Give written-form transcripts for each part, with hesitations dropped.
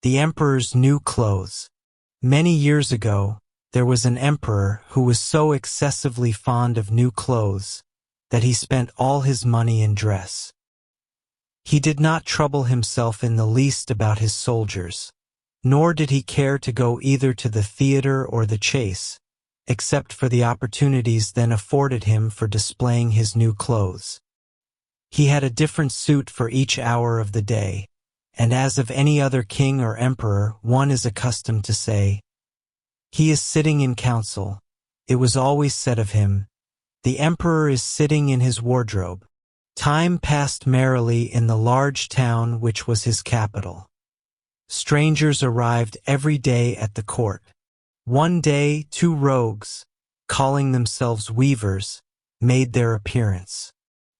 The Emperor's New Clothes. Many years ago, there was an emperor who was so excessively fond of new clothes that he spent all his money in dress. He did not trouble himself in the least about his soldiers, nor did he care to go either to the theater or the chase, except for the opportunities then afforded him for displaying his new clothes. He had a different suit for each hour of the day, and as of any other king or emperor one is accustomed to say, "He is sitting in council," it was always said of him, "The emperor is sitting in his wardrobe." Time passed merrily in the large town which was his capital. Strangers arrived every day at the court. One day 2 rogues, calling themselves weavers, made their appearance.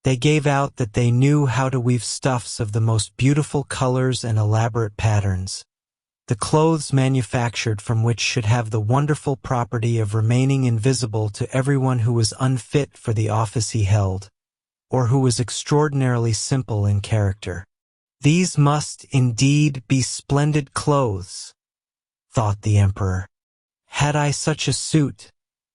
They gave out that they knew how to weave stuffs of the most beautiful colors and elaborate patterns, the clothes manufactured from which should have the wonderful property of remaining invisible to everyone who was unfit for the office he held, or who was extraordinarily simple in character. These must indeed be splendid clothes, thought the emperor. Had I such a suit,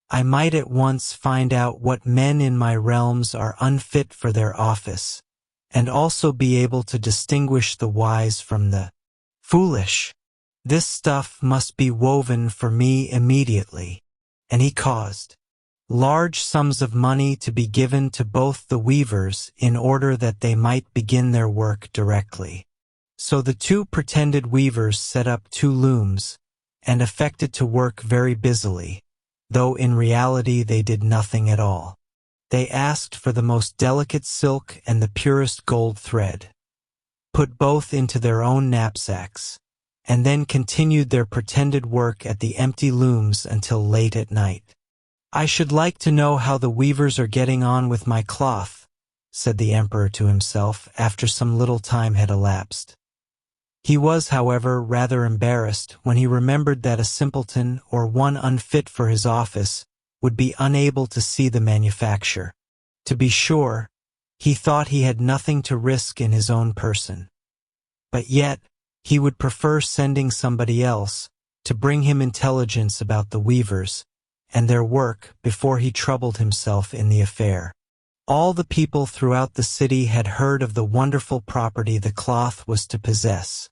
I might at once find out what men in my realms are unfit for their office, and also be able to distinguish the wise from the foolish. This stuff must be woven for me immediately. And he caused large sums of money to be given to both the weavers in order that they might begin their work directly. So the 2 pretended weavers set up 2 looms, and affected to work very busily, though in reality they did nothing at all. They asked for the most delicate silk and the purest gold thread, put both into their own knapsacks, and then continued their pretended work at the empty looms until late at night. "I should like to know how the weavers are getting on with my cloth," said the emperor to himself after some little time had elapsed. He was, however, rather embarrassed when he remembered that a simpleton or one unfit for his office would be unable to see the manufacture. To be sure, he thought he had nothing to risk in his own person. But yet, he would prefer sending somebody else to bring him intelligence about the weavers and their work before he troubled himself in the affair. All the people throughout the city had heard of the wonderful property the cloth was to possess,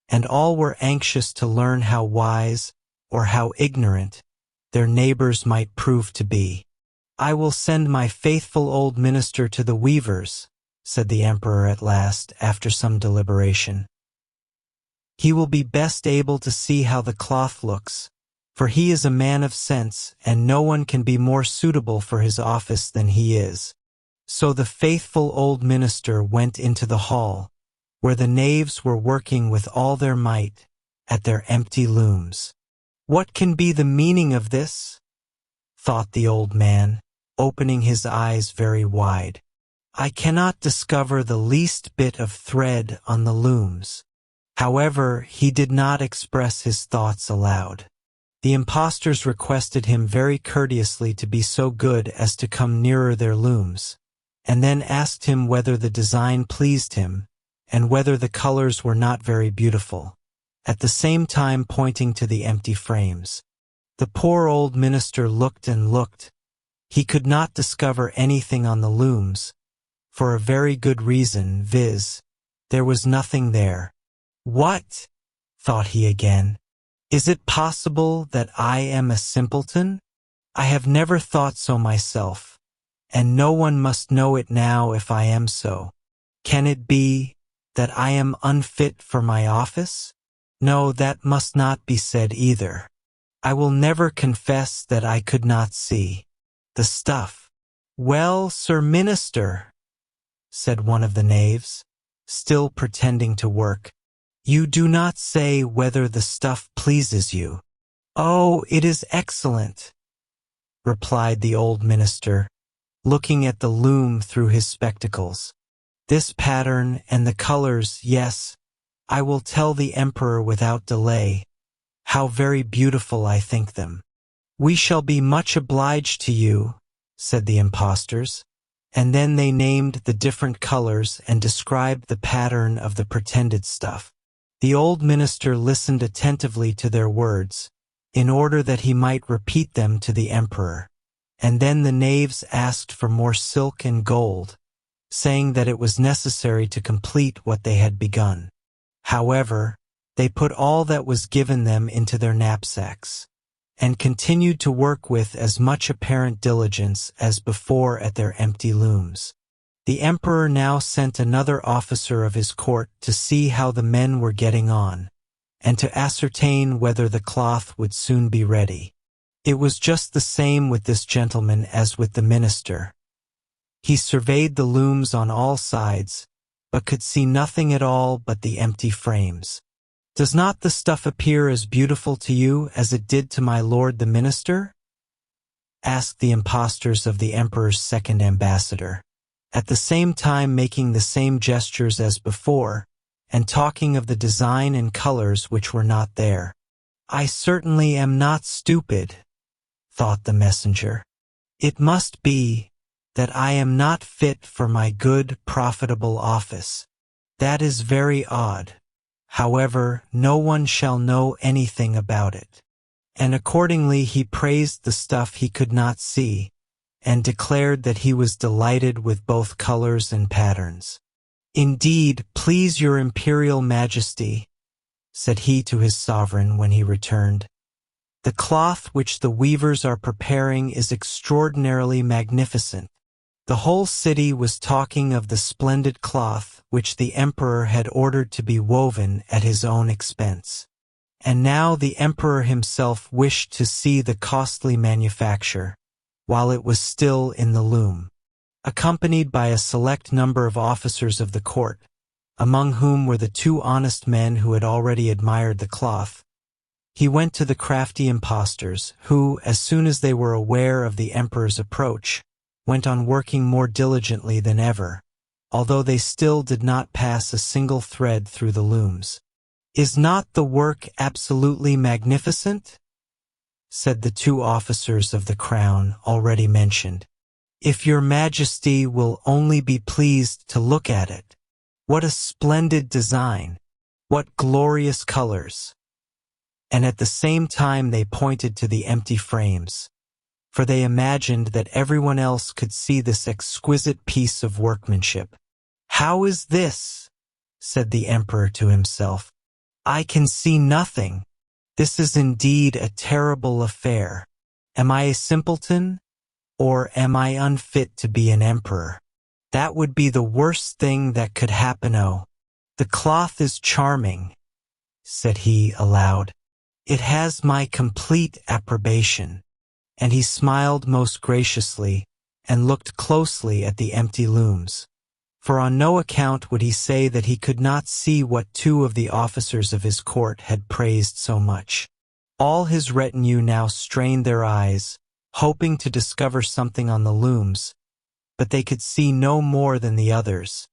and all were anxious to learn how wise, or how ignorant, their neighbors might prove to be. "I will send my faithful old minister to the weavers," said the emperor at last, after some deliberation. "He will be best able to see how the cloth looks, for he is a man of sense, and no one can be more suitable for his office than he is." So the faithful old minister went into the hall, where the knaves were working with all their might at their empty looms. "What can be the meaning of this?" thought the old man, opening his eyes very wide. "I cannot discover the least bit of thread on the looms." However, he did not express his thoughts aloud. The impostors requested him very courteously to be so good as to come nearer their looms, and then asked him whether the design pleased him, and whether the colors were not very beautiful, at the same time pointing to the empty frames. The poor old minister looked and looked. He could not discover anything on the looms, for a very good reason, viz., there was nothing there. "What?" thought he again. "Is it possible that I am a simpleton? I have never thought so myself, and no one must know it now if I am so. Can it be that I am unfit for my office? No, that must not be said either. I will never confess that I could not see the stuff." "Well, Sir Minister," said one of the knaves, still pretending to work, "you do not say whether the stuff pleases you." "Oh, it is excellent," replied the old minister, looking at the loom through his spectacles. "This pattern and the colors, yes, I will tell the emperor without delay. How very beautiful I think them." "We shall be much obliged to you," said the impostors, and then they named the different colors and described the pattern of the pretended stuff. The old minister listened attentively to their words, in order that he might repeat them to the emperor. And then the knaves asked for more silk and gold, saying that it was necessary to complete what they had begun. However, they put all that was given them into their knapsacks, and continued to work with as much apparent diligence as before at their empty looms. The emperor now sent another officer of his court to see how the men were getting on, and to ascertain whether the cloth would soon be ready. It was just the same with this gentleman as with the minister. He surveyed the looms on all sides, but could see nothing at all but the empty frames. "Does not the stuff appear as beautiful to you as it did to my lord the minister?" asked the impostors of the emperor's second ambassador, at the same time making the same gestures as before, and talking of the design and colors which were not there. "I certainly am not stupid," thought the messenger. "It must be that I am not fit for my good, profitable office. That is very odd. However, no one shall know anything about it." And accordingly he praised the stuff he could not see, and declared that he was delighted with both colors and patterns. "Indeed, please your imperial majesty," said he to his sovereign when he returned, "the cloth which the weavers are preparing is extraordinarily magnificent." The whole city was talking of the splendid cloth which the emperor had ordered to be woven at his own expense. And now the emperor himself wished to see the costly manufacture, while it was still in the loom. Accompanied by a select number of officers of the court, among whom were the two honest men who had already admired the cloth, he went to the crafty impostors, who, as soon as they were aware of the emperor's approach, went on working more diligently than ever, although they still did not pass a single thread through the looms. "Is not the work absolutely magnificent?" said the two officers of the crown already mentioned. "If your majesty will only be pleased to look at it. What a splendid design! What glorious colors!" And at the same time they pointed to the empty frames, for they imagined that everyone else could see this exquisite piece of workmanship. "How is this?" said the emperor to himself. "I can see nothing. This is indeed a terrible affair. Am I a simpleton, or am I unfit to be an emperor? That would be the worst thing that could happen. Oh, the cloth is charming," said he aloud. "It has my complete approbation." And he smiled most graciously and looked closely at the empty looms, for on no account would he say that he could not see what two of the officers of his court had praised so much. All his retinue now strained their eyes, hoping to discover something on the looms, but they could see no more than the others.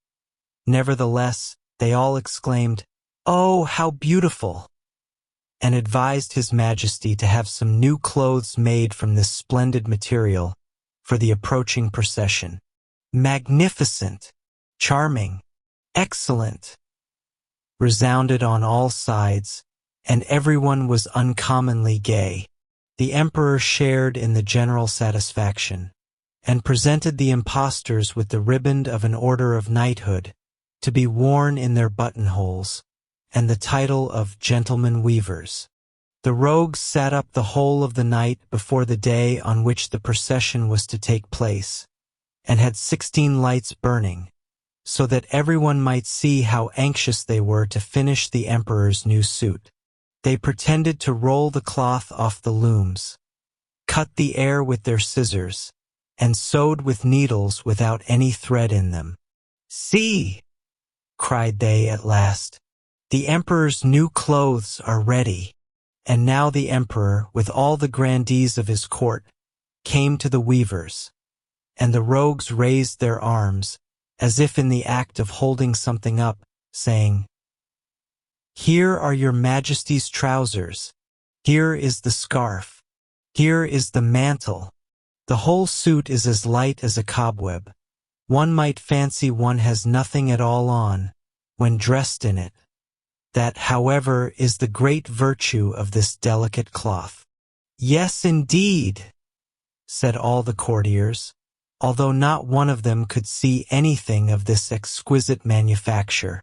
Nevertheless, they all exclaimed, "Oh, how beautiful!" and advised His Majesty to have some new clothes made from this splendid material for the approaching procession. "Magnificent! Charming! Excellent!" resounded on all sides, and everyone was uncommonly gay. The emperor shared in the general satisfaction, and presented the impostors with the riband of an order of knighthood, to be worn in their buttonholes, and the title of gentlemen weavers. The rogues sat up the whole of the night before the day on which the procession was to take place, and had 16 lights burning, so that everyone might see how anxious they were to finish the emperor's new suit. They pretended to roll the cloth off the looms, cut the air with their scissors, and sewed with needles without any thread in them. "See!" cried they at last. "The emperor's new clothes are ready." And now the emperor, with all the grandees of his court, came to the weavers, and the rogues raised their arms, as if in the act of holding something up, saying, "Here are your majesty's trousers. Here is the scarf. Here is the mantle. The whole suit is as light as a cobweb. One might fancy one has nothing at all on, when dressed in it." That, however, is the great virtue of this delicate cloth. Yes, indeed, said all the courtiers, although not one of them could see anything of this exquisite manufacture.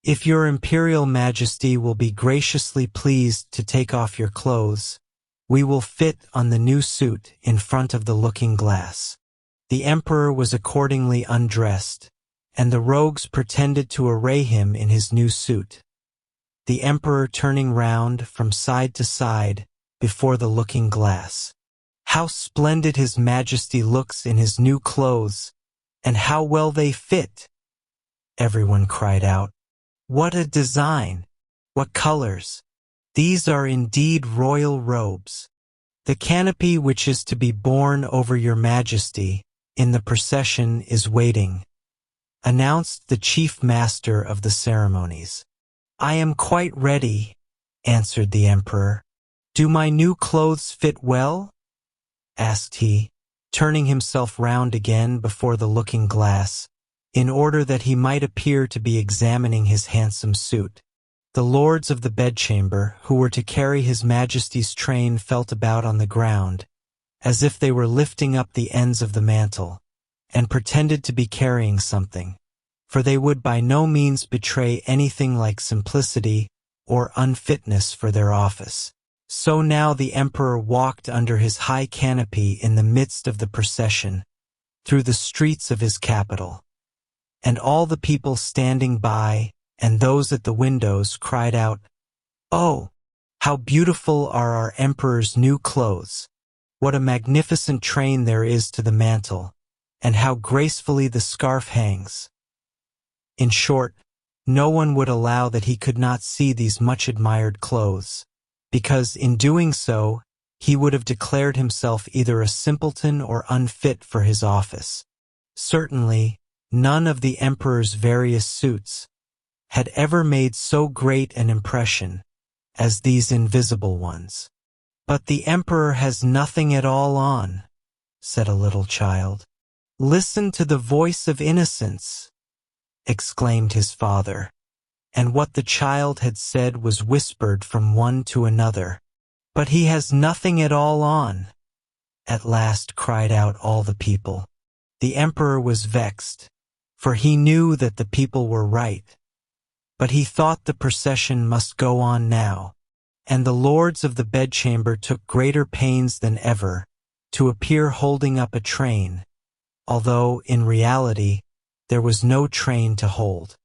If your imperial majesty will be graciously pleased to take off your clothes, we will fit on the new suit in front of the looking-glass. The emperor was accordingly undressed, and the rogues pretended to array him in his new suit. The emperor turning round from side to side before the looking-glass. How splendid his majesty looks in his new clothes, and how well they fit! Everyone cried out. What a design! What colors! These are indeed royal robes. The canopy which is to be borne over your majesty in the procession is waiting, announced the chief master of the ceremonies. I am quite ready, answered the emperor. Do my new clothes fit well? Asked he, turning himself round again before the looking-glass, in order that he might appear to be examining his handsome suit. The lords of the bedchamber, who were to carry his majesty's train, felt about on the ground, as if they were lifting up the ends of the mantle, and pretended to be carrying something, for they would by no means betray anything like simplicity or unfitness for their office. So now the emperor walked under his high canopy in the midst of the procession, through the streets of his capital. And all the people standing by, and those at the windows, cried out, "Oh, how beautiful are our emperor's new clothes! What a magnificent train there is to the mantle, and how gracefully the scarf hangs!" In short, no one would allow that he could not see these much-admired clothes, because in doing so he would have declared himself either a simpleton or unfit for his office. Certainly, none of the emperor's various suits had ever made so great an impression as these invisible ones. But the emperor has nothing at all on, said a little child. Listen to the voice of innocence, exclaimed his father, and what the child had said was whispered from one to another. But he has nothing at all on, at last cried out all the people. The emperor was vexed, for he knew that the people were right, but he thought the procession must go on now, and the lords of the bedchamber took greater pains than ever to appear holding up a train, although, in reality, there was no train to hold.